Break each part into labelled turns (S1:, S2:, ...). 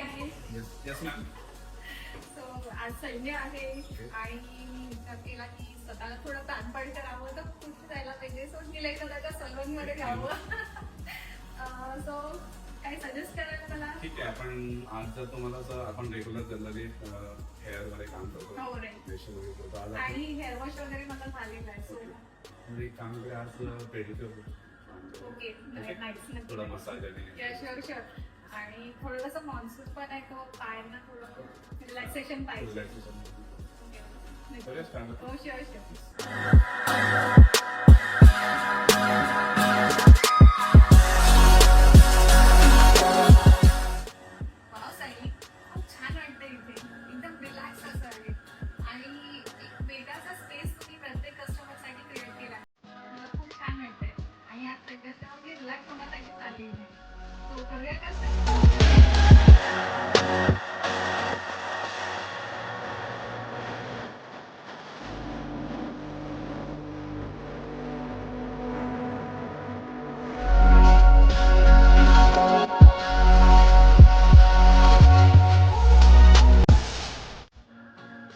S1: आहे.
S2: Yes ma'am.
S1: So आज Sunday आहे आणि मी विचार केला की स्वतःला थोडं प्राणपण करावं, तर कुठे जायला पाहिजे. सो निलय दादाच्या सलूनमध्ये घ्यावं. सो काही सजेस्ट करायला मला?
S2: ठीक आहे, आपण आज जर तुम्हाला असं आपण रेग्युलर जनरली हेअर मध्ये काम करतो,
S1: हो रे.
S2: फेशियल वगैरे करतो, आज
S1: आणि हेअर वॉश वगैरे मला झालेलं आहे. सो
S2: आपण एक काम करूया, आज पेडिक्युअर
S1: ओके, नाईस.
S2: थोडा मसाज आणि
S1: शुअर शुअर. आणि थोडंसं मान्सून पण आहे, तो पायांना थोडं रिलॅक्सेशन पाहिजे.
S2: करूया स्टार्ट.
S1: हो शुअर शुअर. वाव साई, खूप छान वाटतं इथे. एकदम रिलॅक्स असं आहे आणि एक वेगळासा स्पेस तुम्ही प्रत्येक कस्टमरसाठी क्रिएट केला. मला खूप छान वाटतंय आणि आज सगळ्यात रिलॅक्स होण्यासाठी चालली आहे. तो करूया का?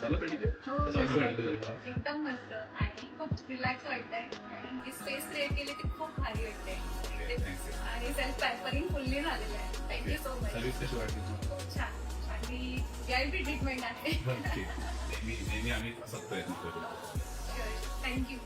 S2: झालं पेडिक्युअर?
S1: हो,
S2: कसं वाटतं?
S1: एकदम मस्त आणि खूप रिलॅक्स वाटतंय आणि स्पेस क्रिएट केली ती खूप भारी वाटते आणि सेल्फ पॅम्परिंग फुल्ली झालेलं आहे. Thank you so much.
S2: सर्व्हिस कशी वाटली तुम्हाला?
S1: खूप छान आणि VIP ट्रीटमेंट आहे.
S2: नेहमी आम्ही असं प्रयत्न करू.
S1: थँक्यू.